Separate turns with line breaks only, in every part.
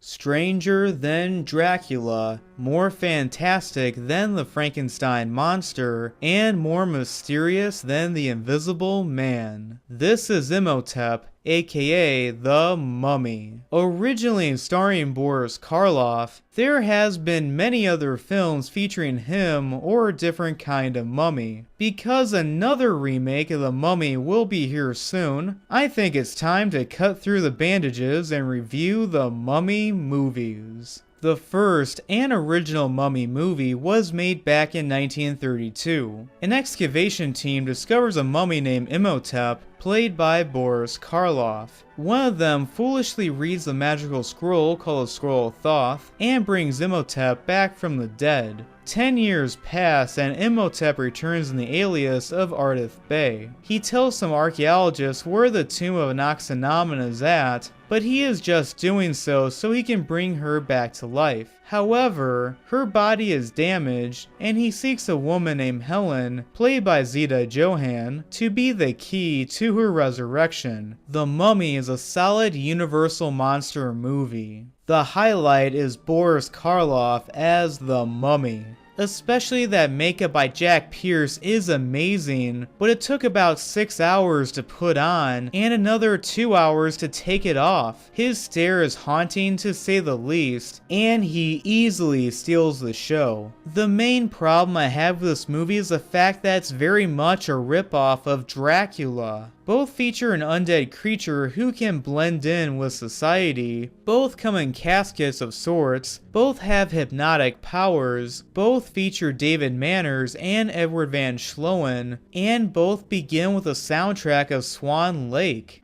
Stranger than Dracula, more fantastic than the Frankenstein monster, and more mysterious than the Invisible Man. This is Imhotep, aka The Mummy. Originally starring Boris Karloff, there has been many other films featuring him or a different kind of mummy. Because another remake of The Mummy will be here soon, I think it's time to cut through the bandages and review the Mummy movies. The first and original Mummy movie was made back in 1932. An excavation team discovers a mummy named Imhotep, played by Boris Karloff. One of them foolishly reads the magical scroll called the Scroll of Thoth and brings Imhotep back from the dead. 10 years pass and Imhotep returns in the alias of Ardith Bey. He tells some archaeologists where the tomb of Anaxanomon is at, but he is just doing so he can bring her back to life. However, her body is damaged, and he seeks a woman named Helen, played by Zita Johann, to be the key to her resurrection. The Mummy is a solid Universal monster movie. The highlight is Boris Karloff as the Mummy. Especially that makeup by Jack Pierce is amazing, but it took about 6 hours to put on and another 2 hours to take it off. His stare is haunting to say the least, and he easily steals the show. The main problem I have with this movie is the fact that it's very much a ripoff of Dracula. Both feature an undead creature who can blend in with society, both come in caskets of sorts, both have hypnotic powers, both feature David Manners and Edward Van Schloen, and both begin with a soundtrack of Swan Lake.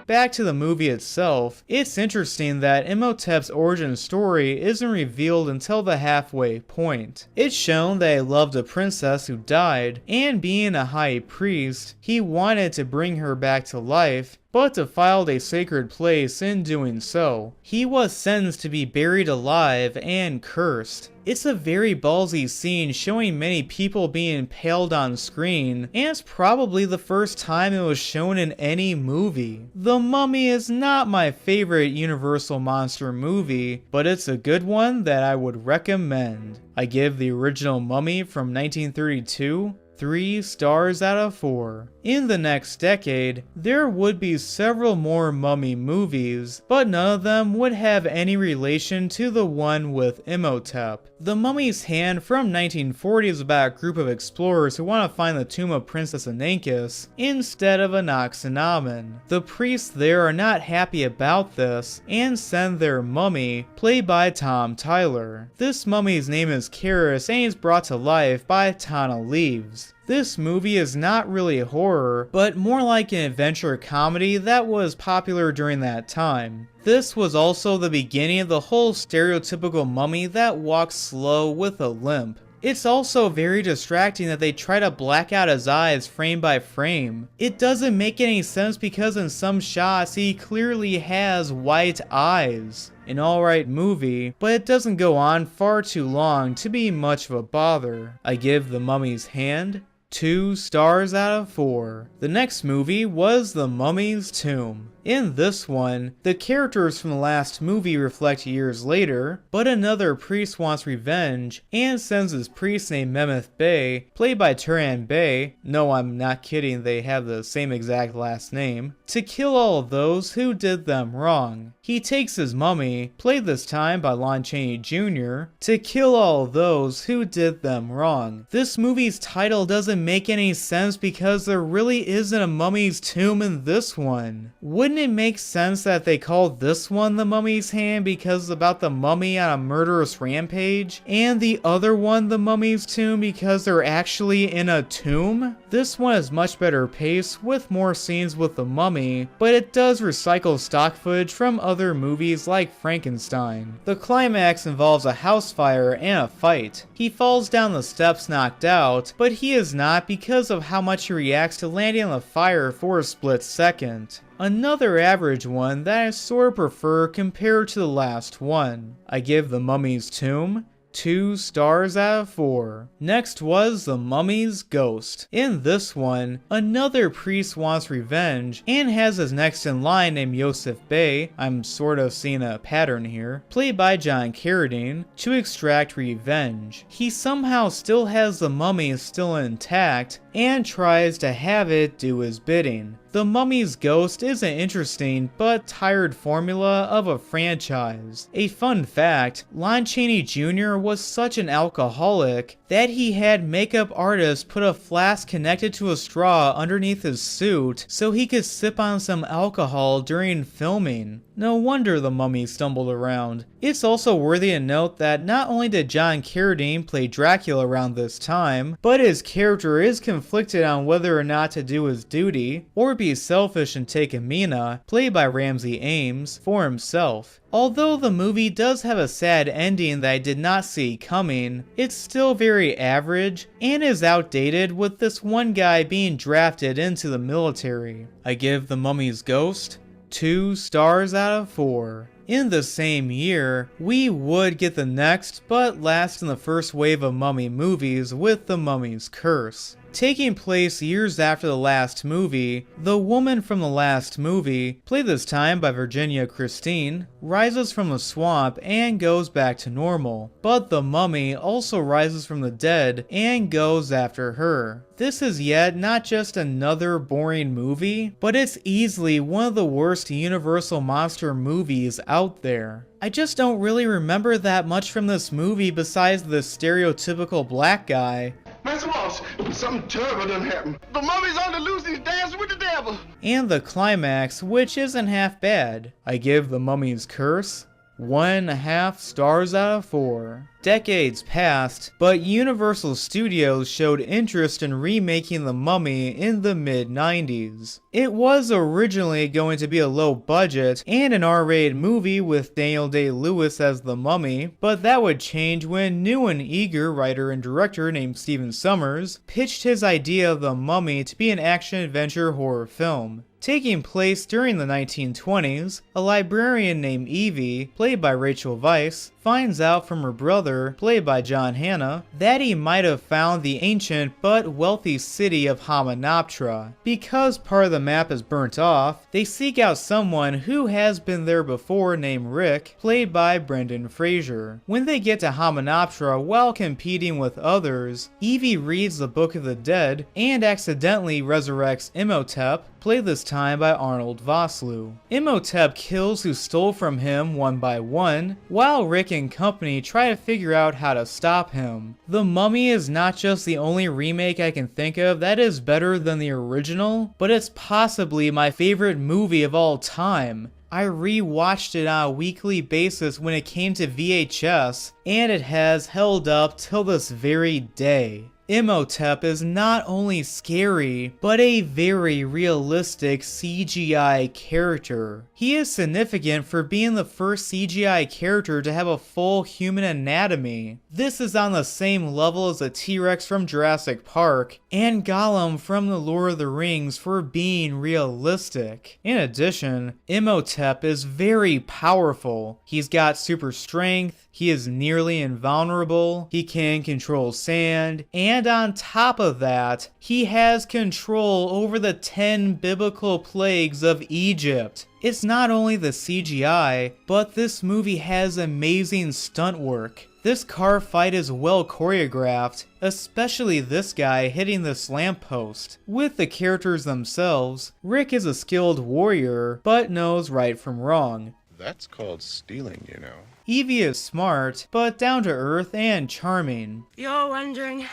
Back to the movie itself, it's interesting that Imhotep's origin story isn't revealed until the halfway point. It's shown that he loved a princess who died, and being a high priest, he wanted to bring her back to life, but defiled a sacred place in doing so. He was sentenced to be buried alive and cursed. It's a very ballsy scene showing many people being impaled on screen, and it's probably the first time it was shown in any movie. The Mummy is not my favorite Universal monster movie, but it's a good one that I would recommend. I give the original Mummy from 1932 3 stars out of 4. In the next decade, there would be several more Mummy movies, but none of them would have any relation to the one with Imhotep. The Mummy's Hand from 1940 is about a group of explorers who want to find the tomb of Princess Anankeus instead of Anaxanomon. The priests there are not happy about this and send their mummy, played by Tom Tyler. This mummy's name is Karis and is brought to life by Tana Leaves. This movie is not really horror, but more like an adventure comedy that was popular during that time. This was also the beginning of the whole stereotypical mummy that walks slow with a limp. It's also very distracting that they try to black out his eyes frame by frame. It doesn't make any sense because in some shots he clearly has white eyes. An alright movie, but it doesn't go on far too long to be much of a bother. I give The Mummy's Hand 2 stars out of 4. The next movie was The Mummy's Tomb. In this one, the characters from the last movie reflect years later, but another priest wants revenge and sends his priest named Memeth Bey, played by Turan Bey, no I'm not kidding, they have the same exact last name, to kill all of those who did them wrong. He takes his mummy, played this time by Lon Chaney Jr., to kill all of those who did them wrong. This movie's title doesn't make any sense because there really isn't a mummy's tomb in this one. Wouldn't it make sense that they called this one The Mummy's Hand because it's about the mummy on a murderous rampage, and the other one The Mummy's Tomb because they're actually in a tomb? This one is much better paced with more scenes with the mummy, but it does recycle stock footage from other movies like Frankenstein. The climax involves a house fire and a fight. He falls down the steps knocked out, but he is not because of how much he reacts to landing on the fire for a split second. Another average one that I sort of prefer compared to the last one. I give The Mummy's Tomb 2 stars out of 4. Next was The Mummy's Ghost. In this one, another priest wants revenge and has his next in line named Yosef Bey, I'm sort of seeing a pattern here, played by John Carradine, to extract revenge. He somehow still has the mummy still intact and tries to have it do his bidding. The Mummy's Ghost is an interesting but tired formula of a franchise. A fun fact, Lon Chaney Jr. was such an alcoholic that he had makeup artists put a flask connected to a straw underneath his suit so he could sip on some alcohol during filming. No wonder the Mummy stumbled around. It's also worthy to note that not only did John Carradine play Dracula around this time, but his character is conflicted on whether or not to do his duty, or be selfish and take Amina, played by Ramsey Ames, for himself. Although the movie does have a sad ending that I did not see coming, it's still very average and is outdated with this one guy being drafted into the military. I give The Mummy's Ghost 2 stars out of 4. In the same year, we would get the next but last in the first wave of Mummy movies with The Mummy's Curse. Taking place years after the last movie, the woman from the last movie, played this time by Virginia Christine, rises from the swamp and goes back to normal, but the mummy also rises from the dead and goes after her. This is yet not just another boring movie, but it's easily one of the worst Universal monster movies out there. I just don't really remember that much from this movie besides the stereotypical black guy.
Mr. Walsh, something terrible done happened. The mummy's on the loose, he's dancing with the devil.
And the climax, which isn't half bad. I give The Mummy's Curse 1.5 stars out of 4. Decades passed, but Universal Studios showed interest in remaking The Mummy in the mid-90s. It was originally going to be a low budget and an R-rated movie with Daniel Day-Lewis as the Mummy, but that would change when new and eager writer and director named Stephen Sommers pitched his idea of The Mummy to be an action-adventure horror film. Taking place during the 1920s, a librarian named Evie, played by Rachel Weisz, finds out from her brother, played by John Hannah, that he might have found the ancient but wealthy city of Hamunaptra. Because part of the map is burnt off, they seek out someone who has been there before named Rick, played by Brendan Fraser. When they get to Hamunaptra while competing with others, Evie reads the Book of the Dead and accidentally resurrects Imhotep, played this time by Arnold Vosloo. Imhotep kills who stole from him one by one, while Rick and company try to figure out how to stop him. The Mummy is not just the only remake I can think of that is better than the original, but it's possibly my favorite movie of all time. I re-watched it on a weekly basis when it came to VHS, and it has held up till this very day. Imhotep is not only scary, but a very realistic CGI character. He is significant for being the first CGI character to have a full human anatomy. This is on the same level as the T-Rex from Jurassic Park, and Gollum from The Lord of the Rings for being realistic. In addition, Imhotep is very powerful. He's got super strength, he is nearly invulnerable, he can control sand, and on top of that, he has control over the 10 biblical plagues of Egypt. It's not only the CGI, but this movie has amazing stunt work. This car fight is well choreographed, especially this guy hitting this lamppost. With the characters themselves, Rick is a skilled warrior, but knows right from wrong.
That's called stealing, you know.
Evie is smart, but down to earth and charming.
You're wondering,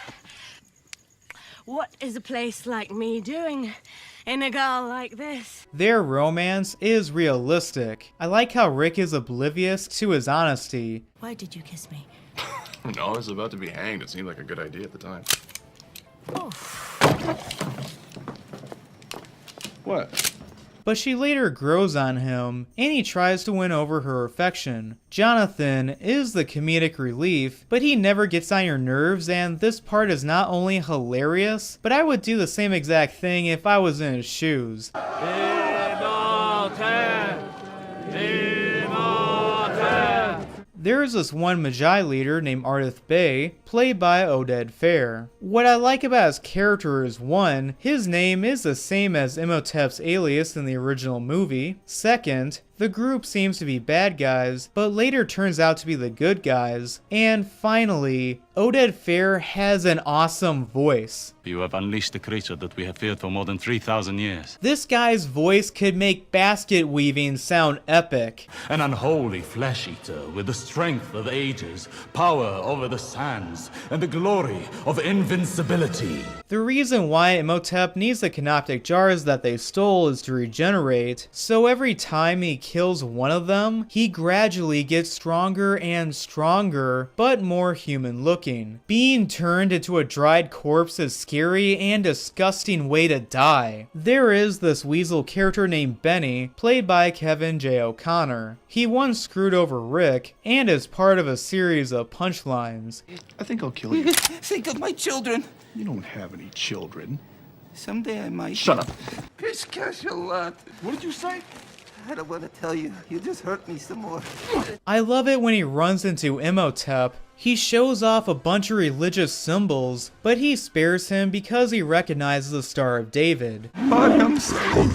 what is a place like me doing in a girl like this?
Their romance is realistic. I like how Rick is oblivious to his honesty.
Why did you kiss me?
No, I was about to be hanged. It seemed like a good idea at the time.
Oh.
What?
But she later grows on him, and he tries to win over her affection. Jonathan is the comedic relief, but he never gets on your nerves, and this part is not only hilarious, but I would do the same exact thing if I was in his shoes. there is this one Magi leader named Ardith Bay, played by Oded Fehr. What I like about his character is 1, his name is the same as Imhotep's alias in the original movie. 2nd, the group seems to be bad guys, but later turns out to be the good guys. And finally, Oded Fehr has an awesome voice.
You have unleashed a creature that we have feared for more than 3,000 years.
This guy's voice could make basket weaving sound epic.
An unholy flesh-eater with the strength of ages, power over the sands, and the glory of invincibility.
The reason why Imhotep needs the Canoptic jars that they stole is to regenerate, so every time he kills one of them, he gradually gets stronger and stronger, but more human looking. Being turned into a dried corpse is scary and disgusting way to die. There is this weasel character named Benny, played by Kevin J. O'Connor. He once screwed over Rick, and is part of a series of punchlines.
I think I'll kill you.
Think of my children.
You don't have any children.
Someday I might.
Shut up.
Pish cash a lot.
What did you say?
I don't want to tell you. You just hurt me some more.
I love it when he runs into Imhotep. He shows off a bunch of religious symbols, but he spares him because he recognizes the Star of David.
I am sorry.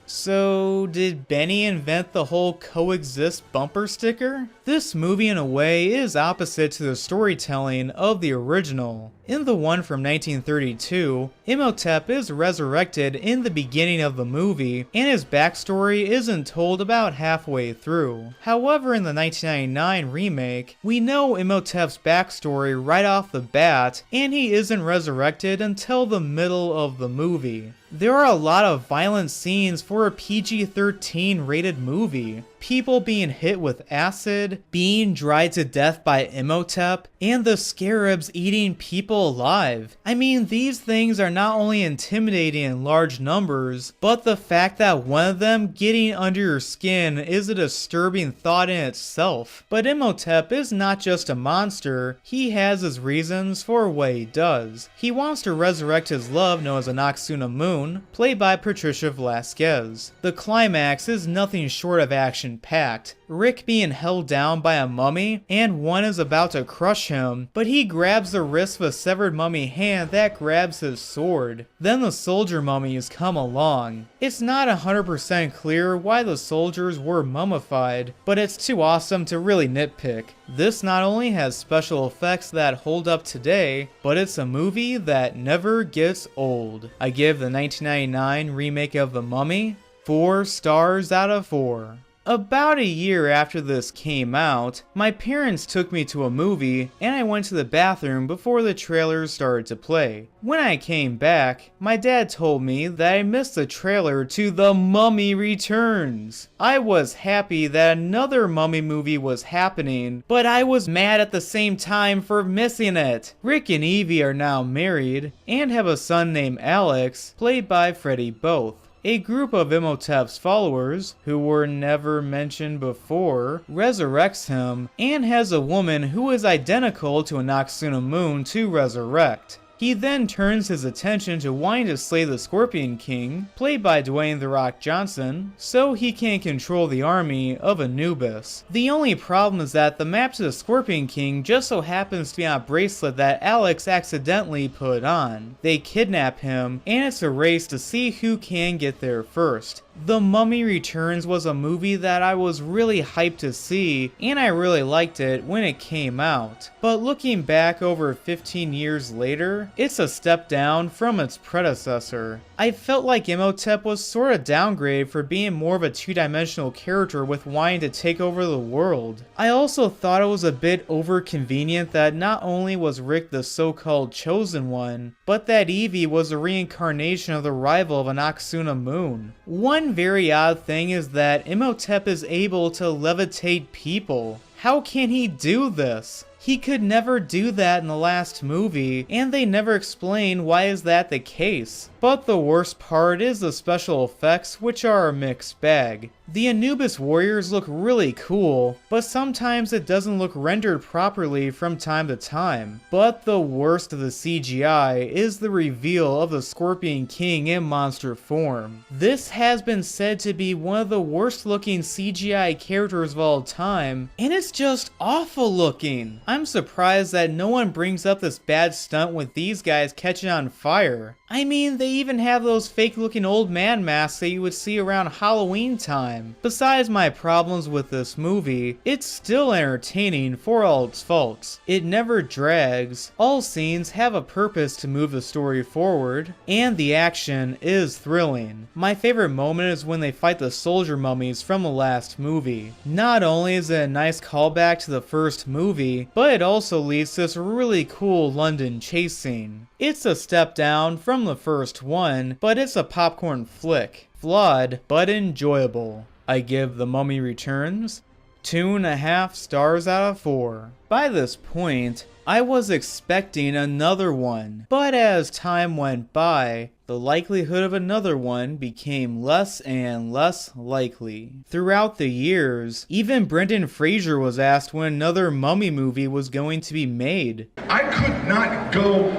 So, did Benny invent the whole coexist bumper sticker? This movie in a way is opposite to the storytelling of the original. In the one from 1932, Imhotep is resurrected in the beginning of the movie, and his backstory isn't told about halfway through. However, in the 1999 remake, we know Imhotep's backstory right off the bat, and he isn't resurrected until the middle of the movie. There are a lot of violent scenes for a PG-13 rated movie. People being hit with acid, being dried to death by Imhotep, and the scarabs eating people alive. I mean, these things are not only intimidating in large numbers, but the fact that one of them getting under your skin is a disturbing thought in itself. But Imhotep is not just a monster, he has his reasons for what he does. He wants to resurrect his love known as Anck-su-namun Moon, played by Patricia Velasquez. The climax is nothing short of action-packed. Rick being held down by a mummy, and one is about to crush him, but he grabs the wrist of a severed mummy hand that grabs his sword. Then the soldier mummies come along. It's not 100% clear why the soldiers were mummified, but it's too awesome to really nitpick. This not only has special effects that hold up today, but it's a movie that never gets old. I give the 1999 remake of The Mummy 4 stars out of 4. About a year after this came out, my parents took me to a movie and I went to the bathroom before the trailers started to play. When I came back, my dad told me that I missed the trailer to The Mummy Returns. I was happy that another Mummy movie was happening, but I was mad at the same time for missing it. Rick and Evie are now married and have a son named Alex, played by Freddie Both. A group of Imhotep's followers, who were never mentioned before, resurrects him and has a woman who is identical to Anck-su-namun to resurrect. He then turns his attention to wanting to slay the Scorpion King, played by Dwayne "The Rock" Johnson, so he can control the army of Anubis. The only problem is that the map to the Scorpion King just so happens to be on a bracelet that Alex accidentally put on. They kidnap him, and it's a race to see who can get there first. The Mummy Returns was a movie that I was really hyped to see, and I really liked it when it came out. But looking back over 15 years later, it's a step down from its predecessor. I felt like Imhotep was sort of downgraded for being more of a two-dimensional character with wanting to take over the world. I also thought it was a bit over-convenient that not only was Rick the so-called chosen one, but that Evie was a reincarnation of the rival of Anck-su-namun. One very odd thing is that Imhotep is able to levitate people. How can he do this? He could never do that in the last movie, and they never explain why is that the case. But the worst part is the special effects, which are a mixed bag. The Anubis warriors look really cool, but sometimes it doesn't look rendered properly from time to time. But the worst of the CGI is the reveal of the Scorpion King in monster form. This has been said to be one of the worst looking CGI characters of all time, and it's just awful looking. I'm surprised that no one brings up this bad stunt with these guys catching on fire. I mean, they even have those fake looking old man masks that you would see around Halloween time. Besides my problems with this movie, it's still entertaining for all its faults. It never drags, all scenes have a purpose to move the story forward, and the action is thrilling. My favorite moment is when they fight the soldier mummies from the last movie. Not only is it a nice callback to the first movie, but it also leads to this really cool London chase scene. It's a step down from the first one, but it's a popcorn flick. Flawed, but enjoyable. I give The Mummy Returns 2.5 stars out of 4. By this point, I was expecting another one, but as time went by, the likelihood of another one became less and less likely. Throughout the years, even Brendan Fraser was asked when another Mummy movie was going to be made.
I could not go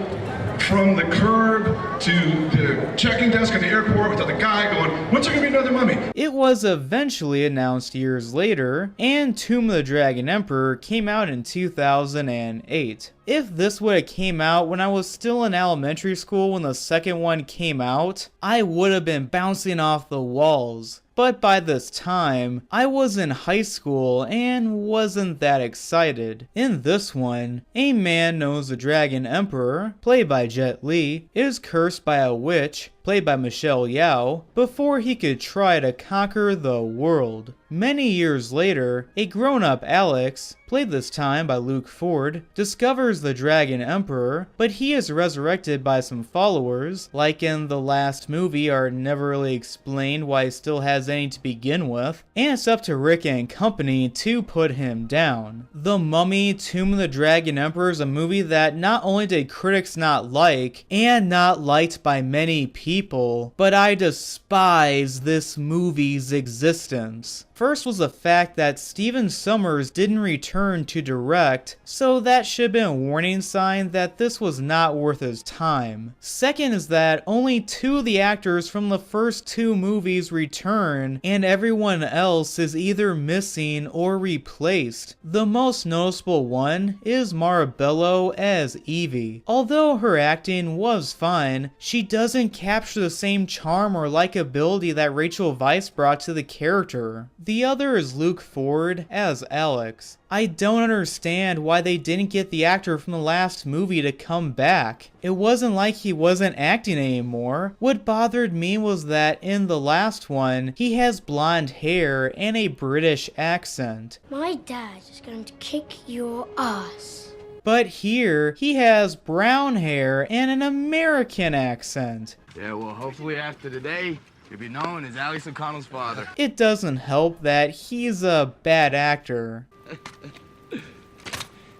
from the curb to the check-in desk at the airport without the guy going, when's there gonna be another Mummy?
It was eventually announced years later, and Tomb of the Dragon Emperor came out in 2008. If this would have came out when I was still in elementary school when the second one came out, I would have been bouncing off the walls. But by this time, I was in high school and wasn't that excited. In this one, a man known as the Dragon Emperor, played by Jet Li, is cursed by a witch, played by Michelle Yeoh, before he could try to conquer the world. Many years later, a grown-up Alex, played this time by Luke Ford, discovers the Dragon Emperor, but he is resurrected by some followers, like in the last movie are never really explained why he still has any to begin with, and it's up to Rick and company to put him down. The Mummy Tomb of the Dragon Emperor is a movie that not only did critics not like, and not liked by many people, but I despise this movie's existence. First was the fact that Stephen Sommers didn't return to direct, so that should have been a warning sign that this was not worth his time. Second is that only 2 of the actors from the first 2 movies return, and everyone else is either missing or replaced. The most noticeable one is Mara Bello as Evie. Although her acting was fine, she doesn't capture the same charm or likability that Rachel Weisz brought to the character. The other is Luke Ford as Alex. I don't understand why they didn't get the actor from the last movie to come back. It wasn't like he wasn't acting anymore. What bothered me was that in the last one, he has blonde hair and a British accent.
My dad is going to kick your ass.
But here, he has brown hair and an American accent.
Yeah, well, hopefully after today, you'll be known as Alex O'Connell's father.
It doesn't help that he's a bad actor.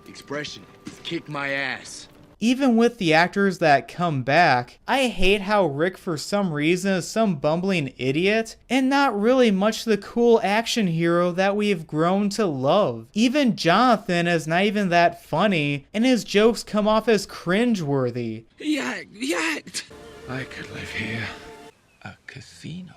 Expression is kick my ass.
Even with the actors that come back, I hate how Rick for some reason is some bumbling idiot and not really much the cool action hero that we have grown to love. Even Jonathan is not even that funny and his jokes come off as cringeworthy.
Yeah. I could live here. A casino.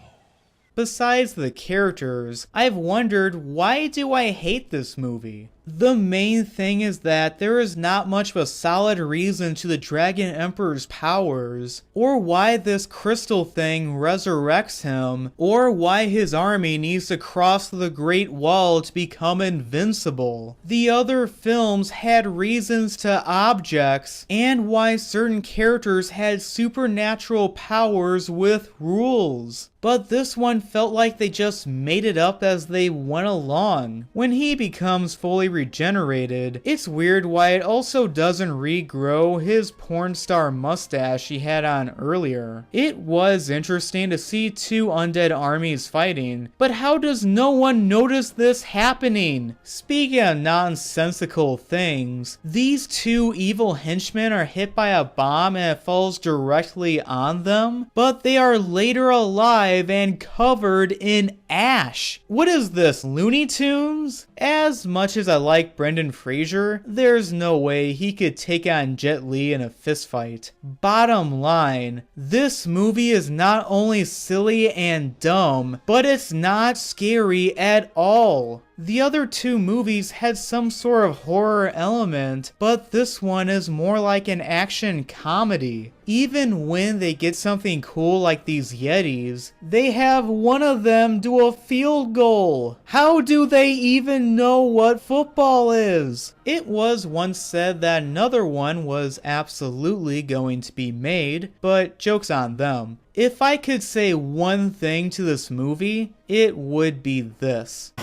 Besides the characters, I've wondered, why do I hate this movie? The main thing is that there is not much of a solid reason to the Dragon Emperor's powers, or why this crystal thing resurrects him, or why his army needs to cross the Great Wall to become invincible. The other films had reasons to objects, and why certain characters had supernatural powers with rules. But this one felt like they just made it up as they went along. When he becomes fully regenerated, it's weird why it also doesn't regrow his porn star mustache he had on earlier. It was interesting to see two undead armies fighting, but how does no one notice this happening? Speaking of nonsensical things, these two evil henchmen are hit by a bomb and it falls directly on them, but they are later alive and covered in ash. What is this, Looney Tunes? As much as I like Brendan Fraser, there's no way he could take on Jet Li in a fistfight. Bottom line, this movie is not only silly and dumb, but it's not scary at all. The other two movies had some sort of horror element, but this one is more like an action comedy. Even when they get something cool like these Yetis, they have one of them do a field goal. How do they even know what football is? It was once said that another one was absolutely going to be made, but joke's on them. If I could say one thing to this movie, it would be this.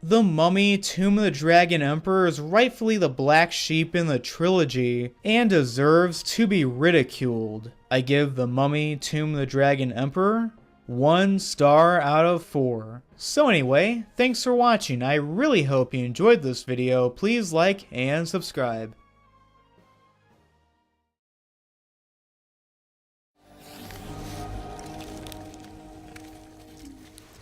The Mummy, Tomb of the Dragon Emperor is rightfully the black sheep in the trilogy and deserves to be ridiculed. I give The Mummy, Tomb of the Dragon Emperor 1 star out of 4. So anyway, thanks for watching. I really hope you enjoyed this video. Please like and subscribe.